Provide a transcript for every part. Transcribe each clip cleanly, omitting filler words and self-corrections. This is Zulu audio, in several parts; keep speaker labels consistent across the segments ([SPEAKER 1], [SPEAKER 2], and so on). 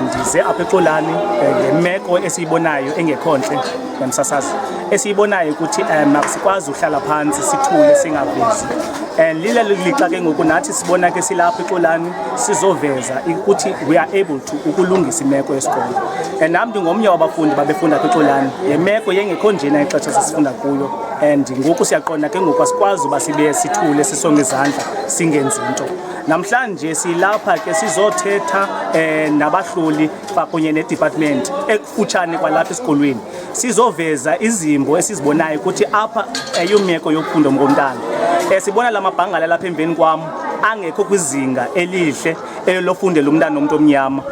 [SPEAKER 1] ndize apha eXolani ngemeko esiyibonayo engekhontle nomsasazi esiyibonayo ukuthi masikwazi uhlala phansi sithule singavezi lile lixa ke ngoku nathi sibona ke silapha eXolani sizoveza ukuthi we are able to ukulungisa imeko yesikolo nami ndingomnye wabafundi babefunda eXolani ngemeko yengekho njena ixesha sesifunda kuyo ngoku siyaqonda ke ngoku asikwazi uba sibe sithule sisonge izandla singenzi into namhlanje silapha ke sizothetha nabahloli kunye nedepartment ekufutshane kwalapha esikolweni sizoveza izimbo esizibonayo ukuthi apha eyomeko yokufunda ngomntana sibona lamabhangala lapha emveni kwam angekho kwizinga elihle elofundela umntana nomuntu omnyama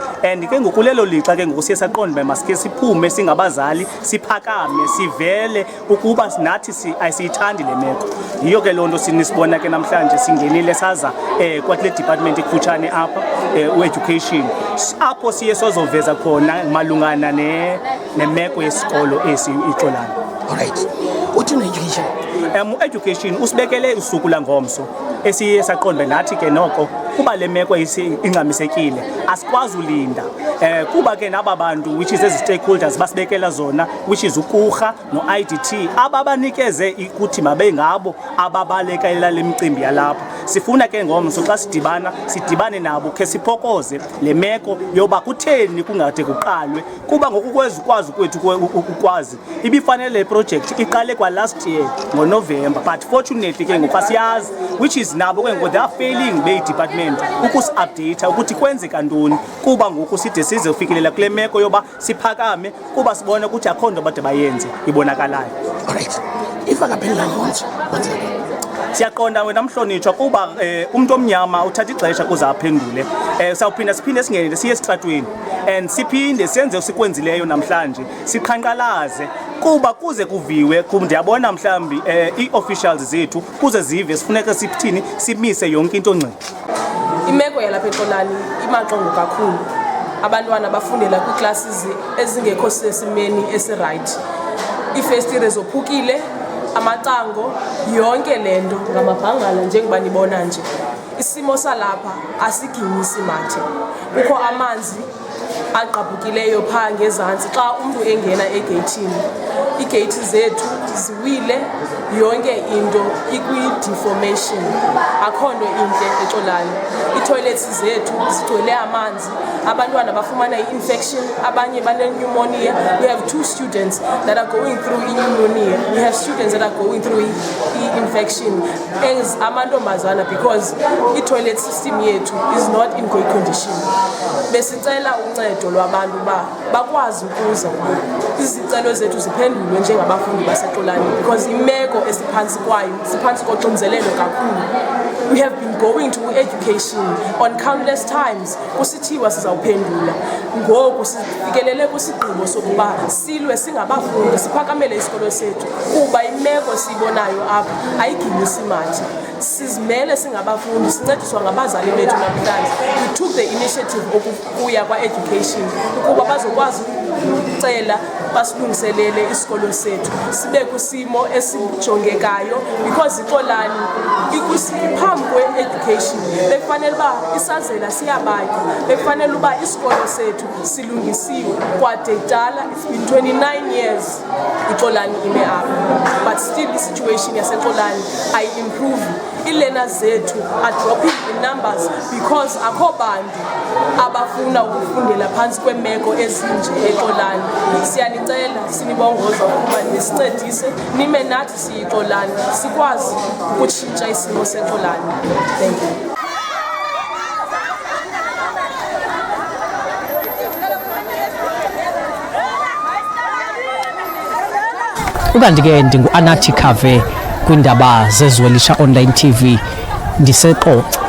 [SPEAKER 1] ke ngokulelo lixa ke ngoku siyesaqonda masike siphume singabazali siphakame sivele ukuba nathi ayisiyithandi le meko yiyo ke lonto sinisibona ke namhlanje singenile saza kwakule department ekufutshane apha education apho siye sozoveza khona malungana nemeko yesikolo esi iXolani.
[SPEAKER 2] Alright, uthi education
[SPEAKER 1] education usibekele usuku langomso esiye saqonda nathi ke noko kuba le meko ingxamisekile asikwazi ulinda kuba ke naba bantu which is ezi stakeholders basibekela zona which is ukurha no-IDT ababanikeze ukuthi mabe ngabo ababalekela le micimbi yalapha sifuna ke ngomso xa sidibane nabo ke siphokoze le meko yoba kutheni kungade kuqalwe kuba ngokukwazi kwethu ukwazi ibifanele le project iqale kwa last year ngoNovember but fortunately ke ngoku asiyazi which is nabo ke ngoku they are failing be department ukusi-update ukuthi kwenzeka ntoni kuba ngoku side size ufikelela kule meko yoba siphakame kuba sibona ukuthi akho nto bade bayenze ibonakalayo.
[SPEAKER 2] Alright, if akaphelanga konje
[SPEAKER 1] siyaqonda wena mhlonitshwa kuba umuntu omnyama uthatha ixesha kuze aphendule sawuphinda singene siye esitratweni siphinde senze sikwenzileyo namhlanje siqhanqalaze kuba kuze kuviwe ndiyabona mhlambi ii-officials zethu kuze zive sifuneka sithini simise yonke into ngqi.
[SPEAKER 3] Imeko yalapha eXolani imaxongo kakhulu abantwana bafundela kwiiclasses ezingekho sesimeni esiright iifestire zophukile amacango yonke lento ngamabhangala njengoba nibona nje isimo salapha asiginyisi mathe kukho amanzi aqabhukileyo phaa ngezantsi xa umuntu engena egeyithini iigeyithi zethu ziwile yonke into ikwi-deformation akho nto intle eXolani iitoilets zethu zigcwele amanzi abantwana bafumana i-infection abanye bane-pneumonia we have 2 students that are going through i-pneumonia we have students that are going through i-infection amantombazana because i-toilet system yethu is not in good condition besicela uncedo lwabantu uba bakwazi ukuza izicelo zethu ziphendulwe njengabafundi baseXolani because imeko esiphantsi kwayo siphantsi koxinzelelo kakhulu. We have been going to education on countless times kusithiwa sizawuphendula ngoku sifikelele kwisigqibo sokuba silwe singabafundi siphakamele isikolo sethu kuba imeko siyibonayo apha ayiginyisi mathe sizimele singabafundi sincediswa ngabazali bethu namhlanje we took the initiative okuya kwa-education ukuba bazokwazi ukucela basilungiselele isikolo sethu sibe kwisimo esijongekayo because iXolani phambi kwe-education bekufanele uba isazela siyabakho bekufanele uba isikolo sethu silungisiwe kwadedala it's been 29 years iXolani ime apha but still isituation yaseXolani ayi-improve ii-learners zethu are dropping in numbers because akho bantu abafuna ukufundela phantsi kwemeko ezinje eXolani siyanicela sinibongoza ukuba nisincedise nime nathi siyiXolani sikwazi ukutshintsha isimo seXolani. Thank you.
[SPEAKER 4] Ukanti ke ndingu-Anathi Khave kwindaba zezwelisha online TV ndiseQonce.